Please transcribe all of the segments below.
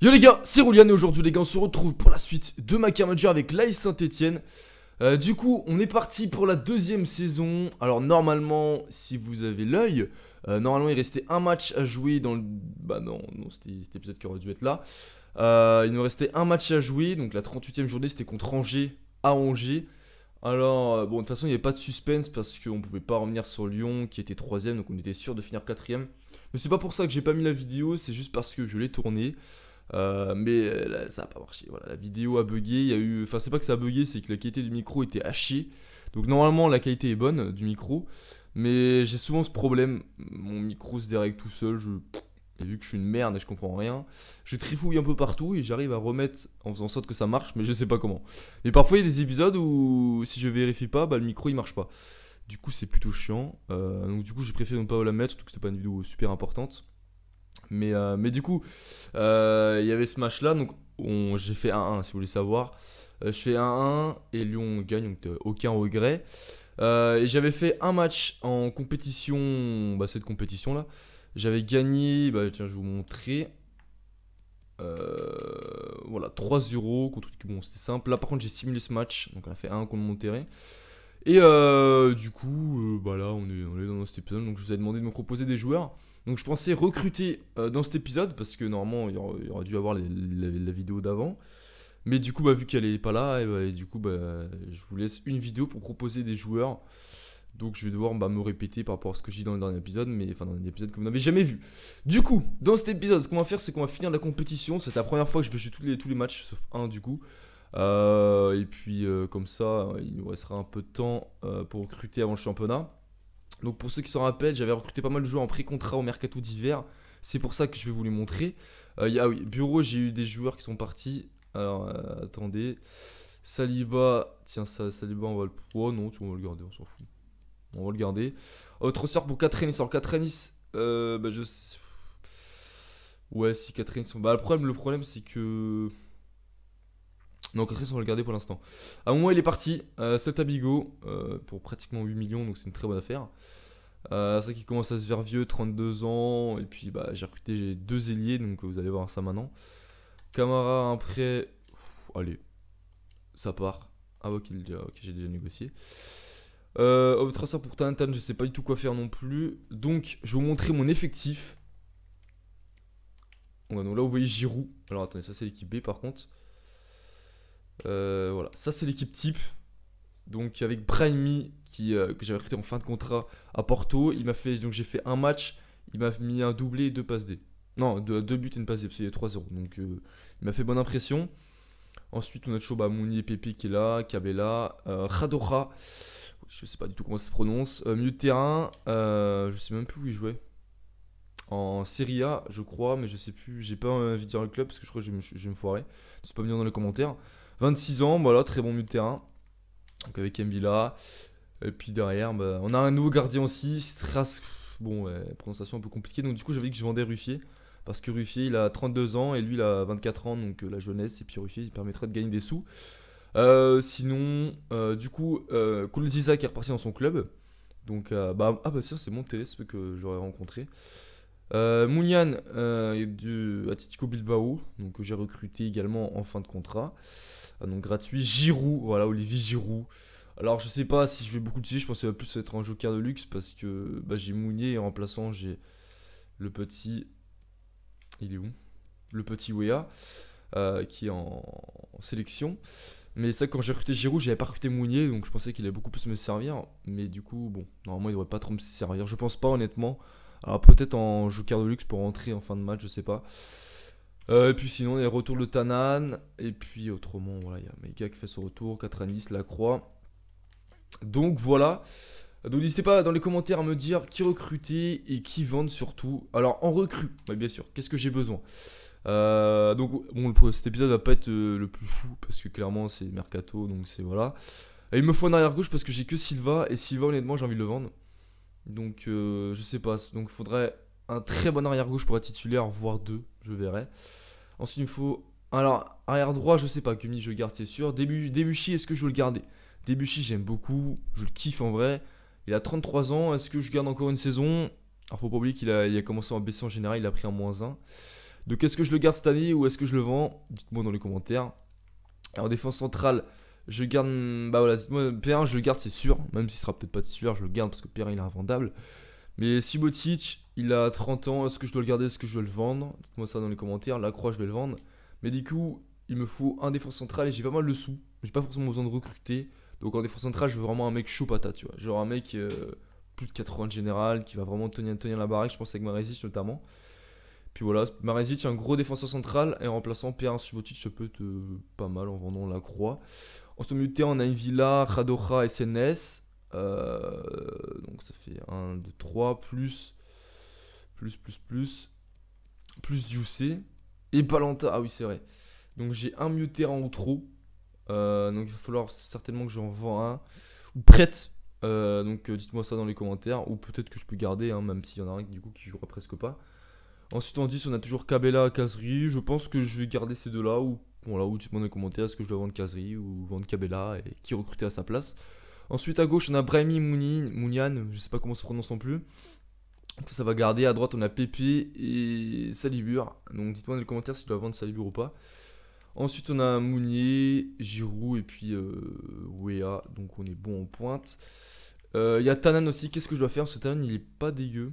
Yo les gars, c'est Roulian et aujourd'hui les gars on se retrouve pour la suite de ma Manager avec l'AS Saint-Etienne. Du coup on est parti pour la deuxième saison. Alors normalement si vous avez l'œil, normalement il restait un match à jouer dans le... Bah non, c'était épisode qui aurait dû être là. Il nous restait un match à jouer, donc la 38e journée c'était contre Angers à Angers. Alors bon de toute façon il n'y avait pas de suspense parce qu'on pouvait pas revenir sur Lyon qui était 3ème, donc on était sûr de finir 4ème. Mais c'est pas pour ça que j'ai pas mis la vidéo, c'est juste parce que je l'ai tournée. Mais là, ça a pas marché. Voilà, la vidéo a bugué. Il y a eu, enfin, c'est pas que ça a bugué, c'est que la qualité du micro était hachée. Donc normalement la qualité est bonne du micro, mais j'ai souvent ce problème. Mon micro se dérègle tout seul. Et vu que je suis une merde et je comprends rien, je trifouille un peu partout et j'arrive à remettre en faisant en sorte que ça marche, mais je sais pas comment. Et parfois il y a des épisodes où si je vérifie pas, bah le micro il marche pas. Du coup c'est plutôt chiant. Donc du coup j'ai préféré ne pas la mettre, surtout que c'était pas une vidéo super importante. Mais du coup, il y avait ce match là, donc j'ai fait 1-1 si vous voulez savoir. Je fais 1-1 et Lyon gagne, donc aucun regret. Et j'avais fait un match en compétition, bah, cette compétition là. J'avais gagné, bah, tiens, je vais vous montrer. Voilà, 3-0 contre. Bon, c'était simple. Là, par contre, j'ai simulé ce match, donc on a fait 1 contre Monterrey. Et du coup, bah là, on est dans cet épisode. Donc, je vous ai demandé de me proposer des joueurs. Donc, je pensais recruter dans cet épisode parce que normalement, il y aurait dû avoir la vidéo d'avant. Mais du coup, bah, vu qu'elle est pas là, et du coup, bah, je vous laisse une vidéo pour proposer des joueurs. Donc, je vais devoir bah, me répéter par rapport à ce que j'ai dit dans le dernier épisode, mais enfin, dans un épisode que vous n'avez jamais vu. Du coup, dans cet épisode, ce qu'on va faire, c'est qu'on va finir la compétition. C'est la première fois que je vais jouer tous les matchs, sauf un du coup. Et puis comme ça, il nous restera un peu de temps pour recruter avant le championnat. Donc pour ceux qui s'en rappellent, j'avais recruté pas mal de joueurs en pré-contrat au mercato d'hiver. C'est pour ça que je vais vous les montrer. Oui, bureau, j'ai eu des joueurs qui sont partis. Alors attendez. Saliba, tiens ça, Saliba on va le... Oh non, on va le garder, on s'en fout. On va le garder. Transfert pour 4 Ennis. Alors 4 Ennis, bah je... Ouais, si 4 Ennis... Bah le problème c'est que... Non, Catrice, on va le garder pour l'instant. À un moment, il est parti. Celta Bigo pour pratiquement 8 millions, donc c'est une très bonne affaire. C'est vrai qu'il commence à se faire vieux, 32 ans. Et puis, bah, j'ai recruté 2 ailiers, donc vous allez voir ça maintenant. Camara, un prêt. Allez, ça part. Ah, ok, j'ai déjà négocié. Transfert pour Tantan, je sais pas du tout quoi faire non plus. Donc, je vais vous montrer mon effectif. Ouais, donc là, vous voyez Giroud. Alors, attendez, ça c'est l'équipe B par contre. Voilà, ça c'est l'équipe type. Donc avec Brahimi que j'avais recruté en fin de contrat à Porto, il m'a fait donc j'ai fait un match, il m'a mis un doublé et 2 passes D. Non, 2 buts et une passe D parce qu'il y a 3-0. Donc il m'a fait bonne impression. Ensuite on a Choba Mouni et Pepe qui est là, Cabella, Radora, je sais pas du tout comment ça se prononce, milieu de terrain, je sais même plus où il jouait. En Serie A, je crois, mais je sais plus. J'ai pas envie de dire le club parce que je crois que je vais me foirer. C'est pas me dire dans les commentaires. 26 ans, voilà, très bon milieu de terrain. Donc avec Mbila. Et puis derrière, bah, on a un nouveau gardien aussi, Stras. Bon, ouais, prononciation un peu compliquée. Donc du coup, j'avais dit que je vendais Ruffier. Parce que Ruffier, il a 32 ans et lui, il a 24 ans. Donc la jeunesse. Et puis Ruffier, il permettrait de gagner des sous. Sinon, du coup, Koulziza qui est reparti dans son club. Donc, ah bah, c'est mon TS que j'aurais rencontré. Mounian de Atletico Bilbao, donc que j'ai recruté également en fin de contrat. Donc gratuit. Giroud, voilà, Olivier Giroud. Alors je sais pas si je vais beaucoup utiliser, je pense que ça va plus être un joker de luxe parce que bah, j'ai Mounier et en remplaçant j'ai le petit. Il est où? Le petit Wea qui est en sélection. Mais ça, quand j'ai recruté Giroud, j'avais pas recruté Mounier, donc je pensais qu'il allait beaucoup plus me servir. Mais du coup, bon, normalement il devrait pas trop me servir. Je pense pas honnêtement. Alors peut-être en joker de luxe pour rentrer en fin de match, je sais pas. Et puis sinon, il y a le retour de Tanan. Et puis autrement, voilà, il y a Mega qui fait son retour, 4 Nice, Lacroix. Donc voilà. Donc n'hésitez pas dans les commentaires à me dire qui recruter et qui vendre surtout. Alors en recrue, bah, bien sûr, qu'est-ce que j'ai besoin. Donc bon, cet épisode va pas être le plus fou parce que clairement c'est Mercato, donc c'est voilà. Et il me faut un arrière gauche parce que j'ai que Silva et Silva honnêtement j'ai envie de le vendre. Donc je sais pas, donc il faudrait un très bon arrière gauche pour être titulaire, voire deux, je verrai. Ensuite il me faut, alors arrière droit je sais pas, Kumi je le garde c'est sûr. Debuchy est-ce que je veux le garder? Debuchy j'aime beaucoup, je le kiffe en vrai. Il a 33 ans, est-ce que je garde encore une saison? Alors faut pas oublier qu'il a commencé à baisser en général, il a pris un -1. Donc est-ce que je le garde cette année ou est-ce que je le vends? Dites-moi dans les commentaires. Alors défense centrale, je garde... Bah voilà, dites-moi, Perrin je le garde c'est sûr. Même s'il sera peut-être pas titulaire, je le garde parce que Perrin il est invendable. Mais Subotic, il a 30 ans, est-ce que je dois le garder, est-ce que je dois le vendre? Dites-moi ça dans les commentaires, Lacroix je vais le vendre. Mais du coup, il me faut un défense central et j'ai pas mal de sous. J'ai pas forcément besoin de recruter. Donc en défense centrale, je veux vraiment un mec chaud patate, tu vois. Genre un mec plus de 80 de général, qui va vraiment tenir la baraque, je pense avec Marezic notamment. Puis voilà, Marezic, un gros défenseur central et en remplaçant Pierre Subotic, ça peut être pas mal en vendant Lacroix. En ce milieu de terrain, on a une Villa, Radoja et SNS. Donc ça fait 1, 2, 3, plus Dioussé. Et Palanta, ah oui c'est vrai. Donc j'ai un milieu de terrain ou trop. Donc il va falloir certainement que j'en vends un. Ou prête. Donc dites-moi ça dans les commentaires. Ou peut-être que je peux garder, hein, même s'il y en a un du coup qui jouera presque pas. Ensuite en 10 on a toujours Cabella, Kazri. Je pense que je vais garder ces deux-là. Ou voilà, ou dites-moi dans les commentaires est-ce que je dois vendre Kazri ou vendre Cabella et qui recruter à sa place. Ensuite à gauche on a Brahimi Mounian, je sais pas comment ça se prononce non plus. Donc ça va garder. À droite on a Pépé et Salibur. Donc dites-moi dans les commentaires si je dois vendre Salibur ou pas. Ensuite on a Mounier, Giroud et puis Wea. Donc on est bon en pointe. Il y a Tanan aussi. Qu'est-ce que je dois faire? Ce Tanan il est pas dégueu.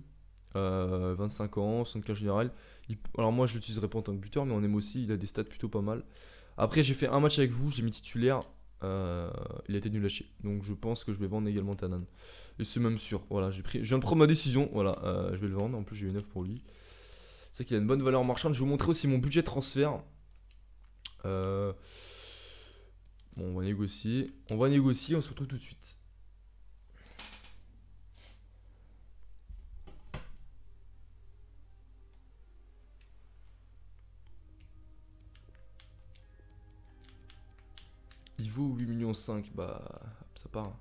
25 ans, 75 général. Alors moi je l'utiliserai pas en tant que buteur, mais on aime aussi. Il a des stats plutôt pas mal. Après j'ai fait un match avec vous, j'ai mis titulaire. Il a été nul à chier. Donc je pense que je vais vendre également Tanan. Et c'est même sûr. Voilà, je viens de prendre ma décision. Voilà, je vais le vendre. En plus j'ai eu 9 pour lui. C'est qu'il a une bonne valeur marchande. Je vais vous montrer aussi mon budget transfert. Bon, on va négocier. On se retrouve tout de suite. Il vaut 8,5 millions, bah ça part.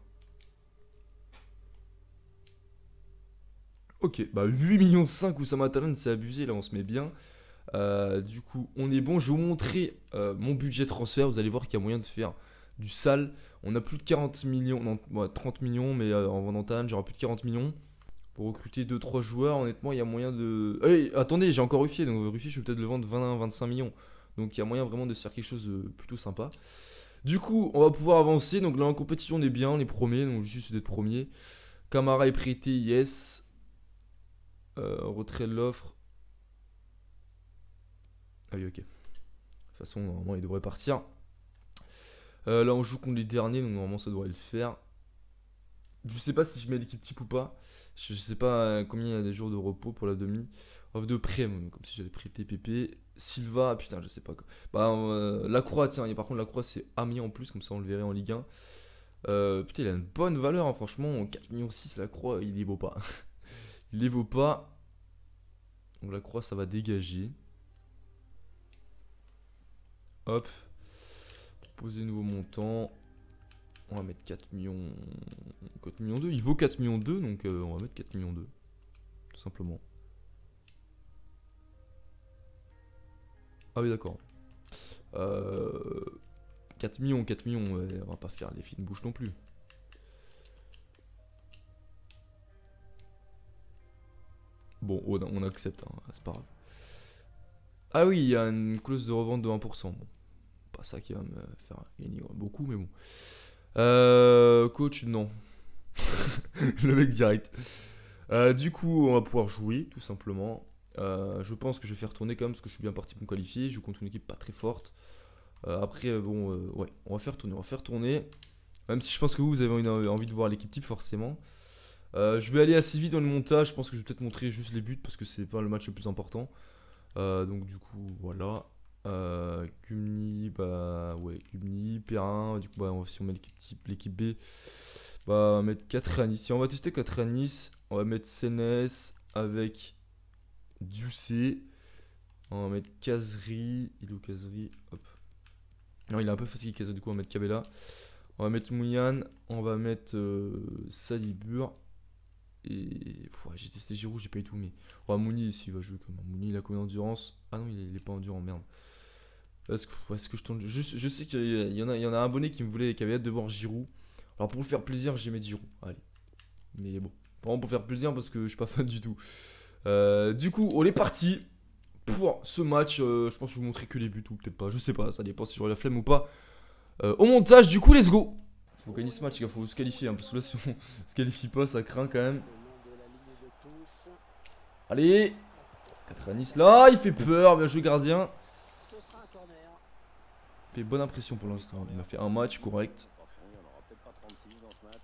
Ok, bah 8,5 millions Oussama Talon, c'est abusé, là on se met bien. Du coup, on est bon. Je vais vous montrer mon budget transfert. Vous allez voir qu'il y a moyen de faire du sale. On a plus de 40 millions, non, ouais, 30 millions, mais en vendant Talon, j'aurai plus de 40 millions. Pour recruter 2-3 joueurs, honnêtement, il y a moyen de. Hey, attendez, j'ai encore Ruffier, donc Ruffier, je vais peut-être le vendre 20-25 millions. Donc il y a moyen vraiment de se faire quelque chose de plutôt sympa. Du coup, on va pouvoir avancer. Donc là, en compétition, on est bien, on est premier. Donc juste d'être premier. Camara est prêté, yes. Retrait de l'offre. Ah oui, ok. De toute façon, normalement, il devrait partir. Là, on joue contre les derniers, donc normalement, ça devrait le faire. Je sais pas si je mets l'équipe type ou pas. Je sais pas combien il y a des jours de repos pour la demi. Offre de prêt, comme si j'avais prêté PP. Silva, putain, je sais pas quoi. Bah, Lacroix, tiens, et par contre, Lacroix, c'est Amiens en plus, comme ça on le verrait en Ligue 1. Putain, il a une bonne valeur, hein, franchement. 4,6 millions, Lacroix, il les vaut pas. Il les vaut pas. Donc Lacroix, ça va dégager. Hop. Proposer nouveau montant. On va mettre 4 millions. 4 millions 2. Il vaut 4 millions 2, donc on va mettre 4 millions 2. Tout simplement. Ah oui, d'accord. 4 millions, 4 millions, ouais, on va pas faire les fines bouches non plus. Bon, on accepte, hein, c'est pas grave. Ah oui, il y a une clause de revente de 1%. Bon, pas ça qui va me faire gagner beaucoup, mais bon. Coach, non. Le mec direct. Du coup, on va pouvoir jouer, tout simplement. Je pense que je vais faire tourner quand même, parce que je suis bien parti pour me qualifier. Je joue contre une équipe pas très forte. Après, bon, ouais, on va faire tourner. Même si je pense que vous avez envie de voir l'équipe type, forcément. Je vais aller assez vite dans le montage. Je pense que je vais peut-être montrer juste les buts parce que c'est pas le match le plus important. Donc, du coup, voilà. Gumni, bah ouais, Gumni, Perrin. Du coup, bah, si on met l'équipe type, l'équipe B, bah, on va mettre 4 à Nice. Si on va tester 4 à Nice, on va mettre Senes avec Ducé. On va mettre Kazri. Il est où Kazri? Hop. Non, il est un peu fatigué Kazri, du coup, on va mettre Cabella. On va mettre Mouyan, on va mettre Salibur. Et j'ai testé Giroud, j'ai pas eu tout, mais Mouni ici il va jouer comment? Mouni il a combien d'endurance? Ah non, il est pas endurant, merde. Est-ce que je tourne juste, je sais qu'il y en a un abonné qui me voulait, qui avait hâte de voir Giroud. Alors pour le faire plaisir, j'ai mis Giroud. Allez. Mais bon, vraiment pour faire plaisir parce que je suis pas fan du tout. Du coup, on est parti pour ce match. Je pense que je vous montrerai que les buts ou peut-être pas. Je sais pas, ça dépend si j'aurai la flemme ou pas. Au montage, du coup, let's go. Faut gagner ce match, les gars, faut se qualifier. Hein, parce que là, si on se qualifie pas, ça craint quand même. Allez. 90 là, il fait peur. Bien joué, gardien. Il fait bonne impression pour l'instant. Il a fait un match correct.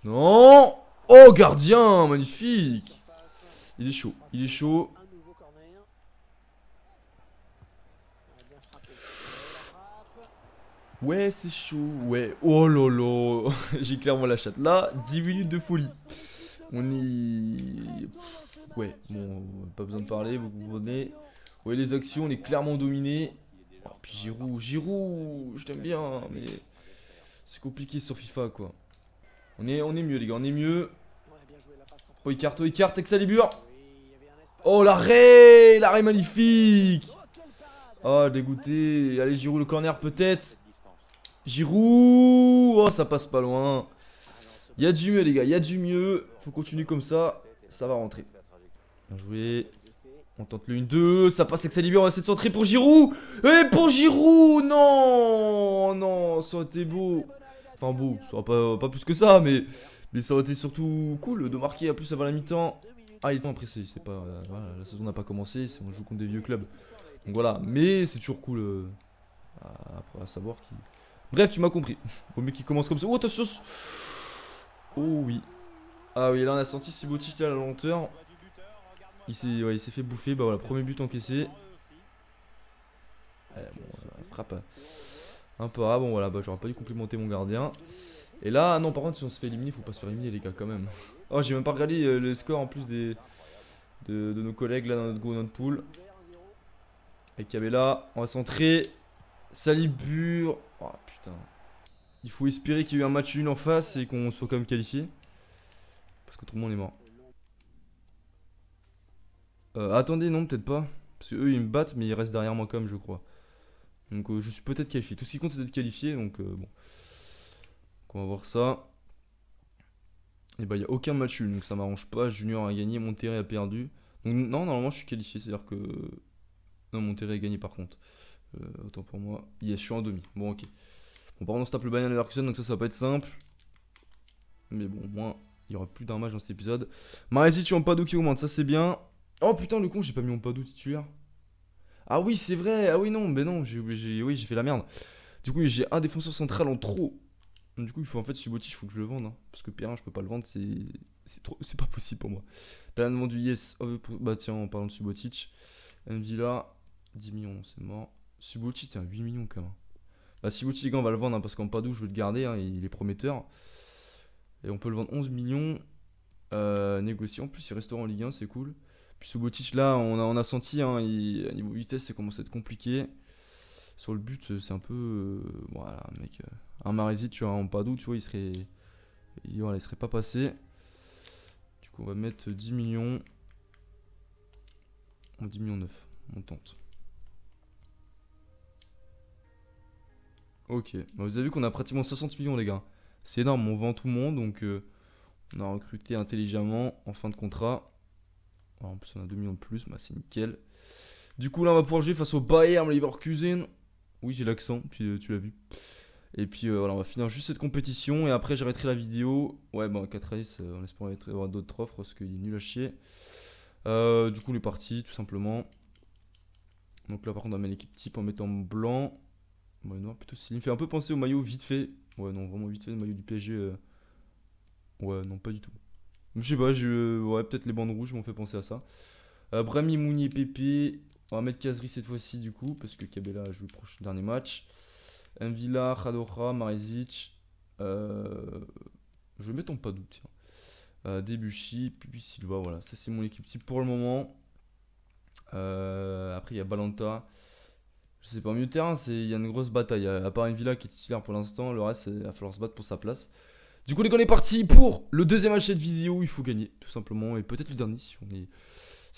Non. Oh, gardien, magnifique. Il est chaud, il est chaud. Ouais, c'est chaud, ouais. Oh lolo. J'ai clairement la chatte. Là, 10 minutes de folie. On y... Ouais, bon, pas besoin de parler, vous comprenez. Ouais, les actions, on est clairement dominé. Oh, puis Giroud, je t'aime bien, mais c'est compliqué sur FIFA, quoi. On est mieux, les gars, on est mieux. Oh, écarte, Excalibur. Oh, l'arrêt magnifique. Oh, dégoûté. Allez, Giroud, le corner, peut-être. Giroud. Oh, ça passe pas loin. Il y a du mieux, les gars, il y a du mieux. Faut continuer comme ça va rentrer. Bien joué. On tente le 1-2, ça passe Excalibur, on va essayer de centrer pour Giroud. Et pour Giroud, non. Non, ça aurait été beau. Enfin beau, ça aurait pas plus que ça, mais ça aurait été surtout cool de marquer à plus avant la mi-temps. Ah, il est temps pressé, c'est pas... voilà, la saison n'a pas commencé, on joue contre des vieux clubs. Donc voilà, mais c'est toujours cool à savoir qui... Bref, tu m'as compris. Au mec qui commence comme ça. Oh, attention. Oh oui. Ah oui, là on a senti Subotic là, à la lenteur. Il s'est fait bouffer. Bah voilà, premier but encaissé. Bon, frappe un peu rare. Bon voilà, bah j'aurais pas dû complimenter mon gardien. Et là, non, par contre, si on se fait éliminer, faut pas se faire éliminer, les gars, quand même. Oh, j'ai même pas regardé le score en plus de nos collègues là dans notre pool. Avec Cabella, on va centrer. Salibur. Oh putain. Il faut espérer qu'il y ait eu un match nul en face et qu'on soit quand même qualifié. Parce qu'autrement on est mort. Attendez, non, peut-être pas. Parce que eux ils me battent, mais ils restent derrière moi quand même, je crois. Donc je suis peut-être qualifié. Tout ce qui compte c'est d'être qualifié, donc bon. Donc, on va voir ça. Et bah il n'y a aucun match nul, donc ça m'arrange pas. Junior a gagné, Monterrey a perdu. Donc non, normalement je suis qualifié, c'est-à-dire que... Non, Monterrey a gagné par contre. Autant pour moi. Yes, je suis en demi. Bon, ok. Bon, par contre on se tape le Bayern Leverkusen, donc ça va pas être simple. Mais bon, au moins, il y aura plus d'un match dans cet épisode. Marézic et Ampadu qui augmente, ça c'est bien. Oh putain, le con, j'ai pas mis Ampadu titulaire. Ah oui, c'est vrai. Ah oui, non, mais non, oui, j'ai fait la merde. Du coup, j'ai un défenseur central en trop. Du coup, il faut en fait Subotic, il faut que je le vende. Hein, parce que Perrin, je peux pas le vendre, c'est pas possible pour moi. T'as vendu Yes. Oh, bah tiens, en parlant de Subotic. Mvila, 10 millions, c'est mort. Subotic, tiens, 8 millions quand même. Bah, Subotic, les gars, on va le vendre hein, parce qu'Ampadu, je veux le garder, hein, il est prometteur. Et on peut le vendre 11 millions. Négocier. En plus, il restera en Ligue 1, c'est cool. Puis Subotic, là, on a senti, hein, niveau vitesse, ça commence à être compliqué. Sur le but, c'est un peu. Voilà, mec. Un Marézic, tu vois, en Ampadu, tu vois, il serait pas passé. Du coup, on va mettre 10 millions. 10 millions 9. On tente. Ok. Bah, vous avez vu qu'on a pratiquement 60 millions, les gars. C'est énorme, on vend tout le monde, donc on a recruté intelligemment en fin de contrat. En plus, on a 2 millions de plus, bah, c'est nickel. Du coup, là, on va pouvoir jouer face au Bayern Leverkusen. Oui, j'ai l'accent, puis tu l'as vu. Et puis voilà, on va finir juste cette compétition. Et après, j'arrêterai la vidéo. Ouais, bon, 4 Ace, on espère avoir d'autres offres parce qu'il est nul à chier. Du coup, on est parti, tout simplement. Donc là, par contre, on va mettre l'équipe type en mettant blanc. Ouais, noir plutôt. Il me fait un peu penser au maillot vite fait. Ouais, non, vraiment vite fait, le maillot du PSG. Ouais, non, pas du tout. Je sais pas, ouais, peut-être les bandes rouges m'ont fait penser à ça. Brahmi, Mounier, Pépé. On va mettre Kazri cette fois-ci, du coup, parce que Cabella a joué le prochain dernier match. Mvila, Khadora, Marézic. Je vais mettre en pas doute, tiens. Debuchy, puis Silva, voilà. Ça, c'est mon équipe type pour le moment. Après, il y a Balanta. Je sais pas, au milieu de terrain, il y a une grosse bataille. À part Mvila qui est titulaire pour l'instant, le reste, il va falloir se battre pour sa place. Du coup, les gars, on est parti pour le deuxième match de cette vidéo. Il faut gagner, tout simplement. Et peut-être le dernier. Si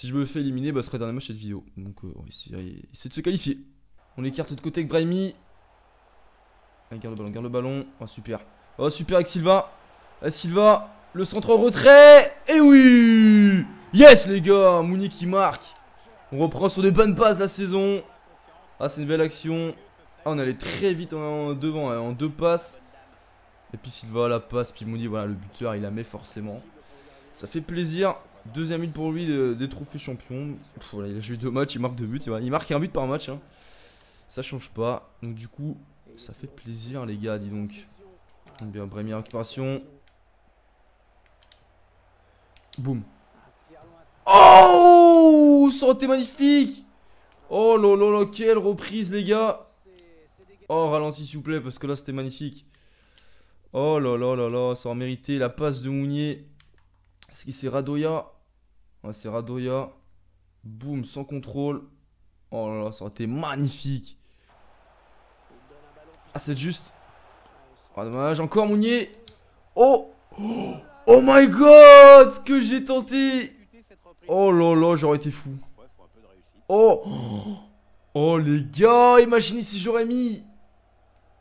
je me fais éliminer, bah, ce serait le dernier match de cette vidéo. Donc, on va essayer de se qualifier. On écarte de côté avec Brahimi. Allez, garde le ballon. Oh, super. Oh, super avec Silva. Silva, le centre en retrait. Et oui! Yes, les gars. Mounier qui marque. On reprend sur de bonnes bases la saison. Ah, c'est une belle action. Ah, on allait très vite devant, en 2 passes. Et puis Silva la passe, puis Moody, voilà, le buteur, il la met forcément. Ça fait plaisir. Deuxième but pour lui des trophées champions. Voilà, il a joué 2 matchs, il marque 2 buts. Il marque un but par match. Hein. Ça change pas. Donc du coup, ça fait plaisir les gars, dis donc. Bien, première récupération. Boum. Oh, ça aurait été magnifique. Oh là là là, quelle reprise les gars. Oh, ralenti s'il vous plaît, parce que là c'était magnifique. Oh là là là là, ça aurait mérité la passe de Mounier. Est-ce que c'est Radoya? Ouais, c'est Radoya. Boum, sans contrôle. Oh là là, ça aurait été magnifique. Ah, c'est juste. Oh, dommage, encore Mounier. Oh, oh my god, ce que j'ai tenté. Oh là là, j'aurais été fou. Oh, oh les gars, imaginez si j'aurais mis.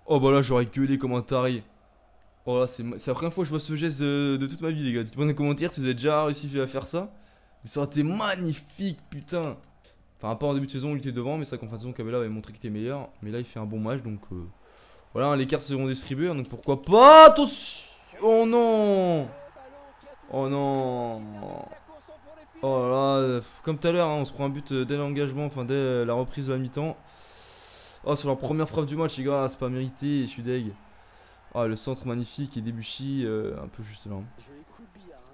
Oh bah là, j'aurais gueulé comme un taré. Oh là, c'est la première fois que je vois ce geste de toute ma vie, les gars. Dites-moi dans les commentaires si vous avez déjà réussi à faire ça. Mais ça aurait été magnifique, putain. Enfin, pas en début de saison, il était devant, mais ça, qu'en fin de saison, Cabella avait montré qu'il était meilleur. Mais là, il fait un bon match, donc voilà, les cartes seront distribuées, hein, donc pourquoi pas. Attention. Oh non. Oh non. Oh là, comme tout à l'heure, hein, on se prend un but dès l'engagement, enfin dès la reprise de la mi-temps. Oh, sur leur première frappe du match, les gars, c'est pas mérité, je suis deg. Oh, le centre magnifique et Debuchy, un peu juste là.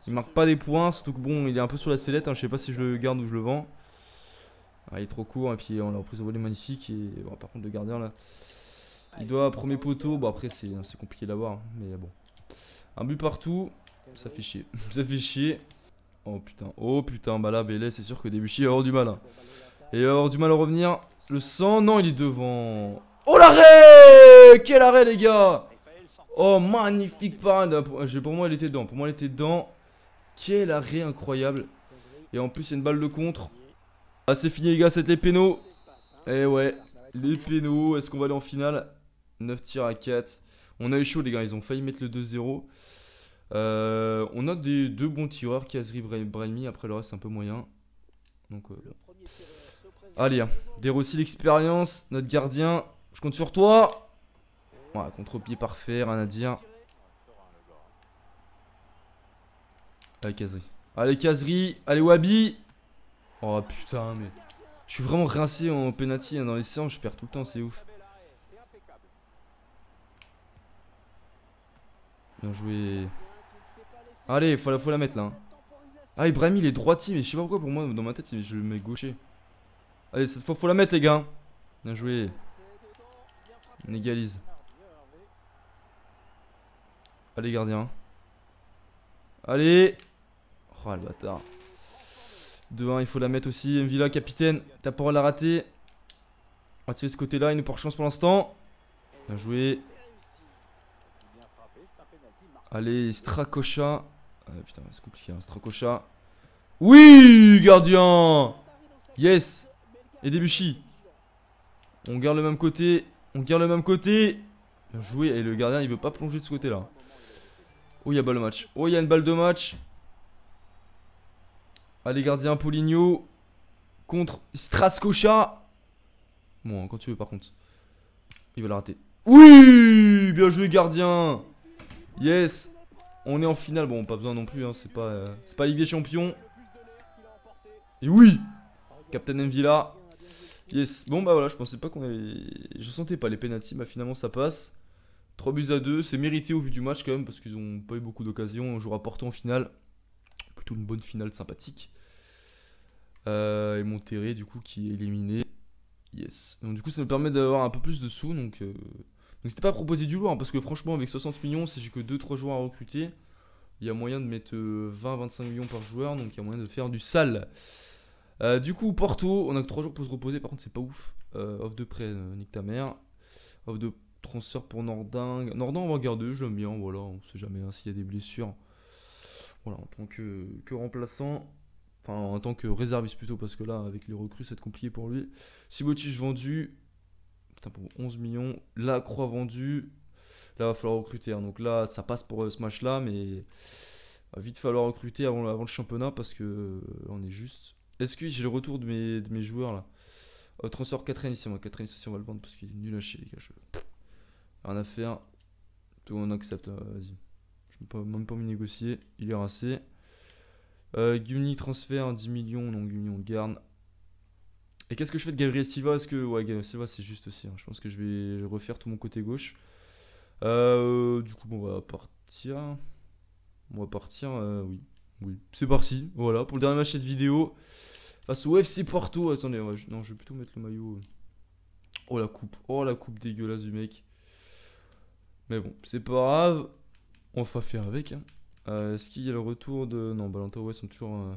Il marque pas des points, surtout que bon, il est un peu sur la sellette, hein, je sais pas si je le garde ou je le vends. Ah, il est trop court, et puis on l'a reprise au volet magnifique, et bon, par contre, le gardien là, il doit premier poteau, bon après c'est compliqué d'avoir, hein, mais bon. Un but partout, ça fait chier, ça fait chier. Oh putain, bah là, Bélé, c'est sûr que Debuchy va avoir du mal. Hein. Et il va avoir du mal à revenir. Le sang, non, il est devant. Oh l'arrêt! Quel arrêt, les gars! Oh, magnifique parade. Pour moi, il était dedans. Pour moi, il était dedans. Quel arrêt incroyable. Et en plus, il y a une balle de contre. Ah, c'est fini, les gars, c'est les pénaux. Eh ouais, les pénaux. Est-ce qu'on va aller en finale? 9 tirs à 4. On a eu chaud, les gars. Ils ont failli mettre le 2-0. On a des 2 bons tireurs, Kazri, Brahimi. Après, le reste, c'est un peu moyen. Donc, allez, hein. De Rossi, l'expérience. Notre gardien. Je compte sur toi. Voilà, contre-pied parfait, rien à dire. Allez, Kazri. Allez, Kazri. Allez, Wabi. Oh putain, mais. Je suis vraiment rincé en penalty hein, dans les séances. Je perds tout le temps, c'est ouf. Bien joué. Allez, faut la mettre là. Hein. Ah, Ibrahim, il est droitier, mais je sais pas pourquoi pour moi, dans ma tête, je le mets gaucher. Allez, cette fois, faut la mettre, les gars. Bien joué. On égalise. Allez, gardien. Allez. Oh, le bâtard. 2-1, il faut la mettre aussi. Mvila, capitaine. T'as pas à la rater. On va tirer ce côté-là. Il nous porte chance pour l'instant. Bien joué. Allez, Stracocha. Ah, putain, c'est compliqué. Hein. Stracocha. Oui, gardien. Yes. Et Debuchy. On garde le même côté. On garde le même côté. Bien joué. Et le gardien, il veut pas plonger de ce côté-là. Oh, il y a balle de match. Oh, il y a une balle de match. Allez, gardien, Poligno. Contre Stracocha. Bon, quand tu veux, par contre. Il va la rater. Oui. Bien joué, gardien. Yes. On est en finale. Bon, pas besoin non plus. Hein. C'est pas Ligue des Champions. Et oui. Captain Mvila. Yes. Bon, bah voilà, je pensais pas qu'on avait. Je sentais pas les pénaltys. Bah finalement, ça passe. 3 buts à 2. C'est mérité au vu du match quand même. Parce qu'ils ont pas eu beaucoup d'occasions. On jouera Porto en finale. Plutôt une bonne finale sympathique. Et Monterrey, du coup, qui est éliminé. Yes. Donc, du coup, ça me permet d'avoir un peu plus de sous. Donc c'était pas proposé du lourd. Hein, parce que franchement, avec 60 millions, si j'ai que 2-3 joueurs à recruter, il y a moyen de mettre 20-25 millions par joueur. Donc il y a moyen de faire du sale. Du coup, Porto, on a que 3 jours pour se reposer. Par contre, c'est pas ouf. Off de prêt, nique ta mère. Off de transfert pour Nordin. Nordin, on va garder, je l'aime bien. Voilà, on sait jamais hein, s'il y a des blessures. Voilà, en tant que remplaçant. Enfin, en tant que réserviste plutôt, parce que là, avec les recrues, c'est compliqué pour lui. Sibotic vendu. Putain, pour 11 millions. Lacroix vendu. Là, va falloir recruter. Hein. Donc là, ça passe pour ce match-là, mais va vite falloir recruter avant le championnat parce que on est juste. Est-ce que j'ai le retour de mes joueurs là? Transfert 4 ici, moi 4 ici, on va le vendre parce qu'il est nul à chier, les gars. Rien à faire. Tout on accepte, vas-y. Je ne même pas me négocier. Il est rincé. Gumni transfert 10 millions. Non, Gumni on le garde. Et qu'est-ce que je fais de Gabriel Silva? Est-ce que. Ouais, Gabriel Silva c'est juste aussi. Hein. Je pense que je vais refaire tout mon côté gauche. Du coup, bon, on va partir. On va partir, oui. Oui, c'est parti. Voilà, pour le dernier match de cette vidéo. Face au FC Porto. Attendez, non, je vais plutôt mettre le maillot. Oh la coupe. Oh la coupe dégueulasse du mec. Mais bon, c'est pas grave. On va faire avec. Hein. Est-ce qu'il y a le retour de. Non, Balanta, ouais, sont toujours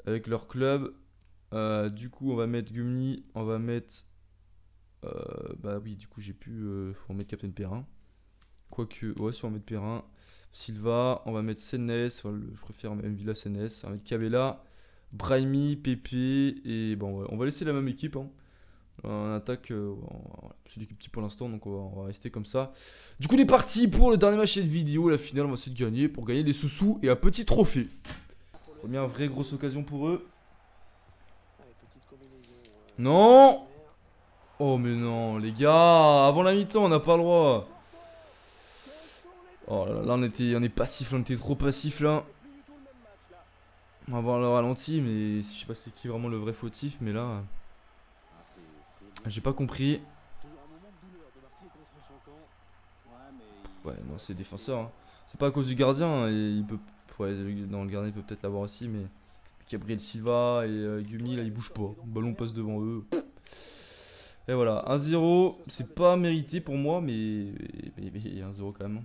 avec leur club. Du coup, on va mettre Gumni. On va mettre. Bah oui, du coup, j'ai pu. Faut en mettre Captain Perrin. Quoique, ouais, si on va mettre Perrin. Silva, on va mettre Sennes. Je préfère même Villa Sennes. On va mettre Cabella, Brahimi, Pepe. Et bon, on va laisser la même équipe. Hein. En attaque, c'est l'équipe petit pour l'instant, donc on va rester comme ça. Du coup, on est parti pour le dernier match de vidéo. La finale, on va essayer de gagner pour gagner des sous-sous et un petit trophée. Première vraie grosse occasion pour eux. Non! Oh, mais non, les gars, avant la mi-temps, on n'a pas le droit. Oh là là, on est passif, on était trop passif là. On va voir le ralenti, mais je sais pas c'est qui vraiment le vrai fautif, mais là. J'ai pas compris. Ouais, non, c'est défenseur. Hein. C'est pas à cause du gardien. Hein, et il peut. Ouais, non, le gardien il peut peut-être l'avoir aussi, mais. Gabriel Silva et Gumni là, ils bougent pas. Le ballon passe devant eux. Et voilà, 1-0. C'est pas mérité pour moi, mais 1-0 quand même.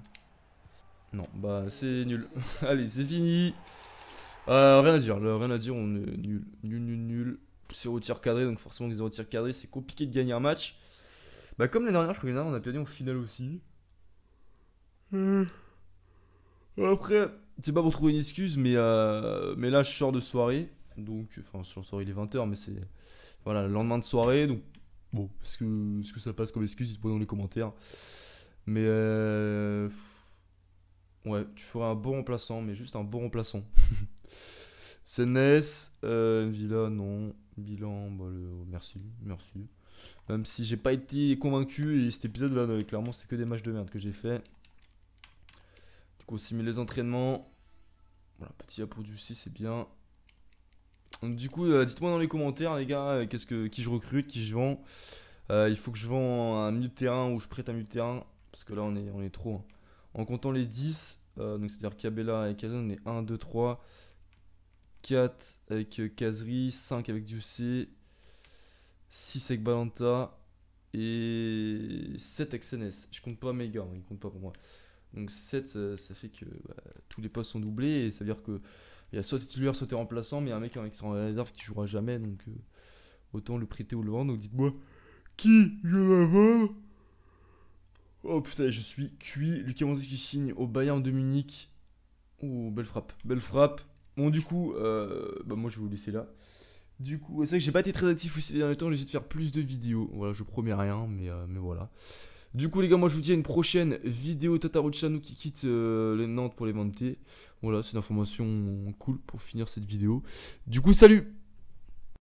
Non, bah c'est nul. Allez, c'est fini. Rien à dire, là, rien à dire, on est nul. Nul. 0 tir cadré, donc forcément, les 0 tir cadré, c'est compliqué de gagner un match. Bah, comme l'année dernière, je crois que l'année dernière, on a perdu en finale aussi. Après, c'est pas pour trouver une excuse, mais là, je sors de soirée. Donc, enfin, je sors de soirée, il est 20h, mais c'est. Voilà, le lendemain de soirée, donc. Bon, est-ce que ça passe comme excuse? Dites-moi dans les commentaires. Mais ouais, tu ferais un bon remplaçant, mais juste un bon remplaçant. Sennes, Villa, non. Bilan, bah, merci. Même si j'ai pas été convaincu, et cet épisode là, clairement, c'est que des matchs de merde que j'ai fait. Du coup, on simule les entraînements. Voilà, petit A pour du C, c'est bien. Donc, du coup, dites-moi dans les commentaires, les gars, qui je recrute, qui je vends. Il faut que je vends un milieu de terrain ou je prête un milieu de terrain. Parce que là, on est trop. Hein. En comptant les 10, donc c'est-à-dire Cabella et Kazan, on est 1, 2, 3, 4 avec Kazri, 5 avec Diussé, 6 avec Balanta et 7 avec Senes. Je compte pas mes gars, hein, ils comptent pas pour moi. Donc 7, ça fait que tous les postes sont doublés et ça veut dire que il y a soit titulaire, soit remplaçant, mais il y a un mec qui sera en réserve qui jouera jamais, donc autant le prêter ou le vendre. Donc dites-moi qui je vais vendre. Oh putain, je suis cuit. Lucas Mouzzi qui signe au Bayern de Munich. Oh, belle frappe, belle frappe. Bon, du coup, bah moi je vais vous laisser là. Du coup, c'est vrai que j'ai pas été très actif aussi ces derniers temps, j'ai essayé de faire plus de vidéos. Voilà, je promets rien, mais voilà. Du coup, les gars, moi je vous dis à une prochaine vidéo. Tataru Chanou qui quitte les Nantes pour les Montés. Voilà, c'est une information cool pour finir cette vidéo. Du coup, salut!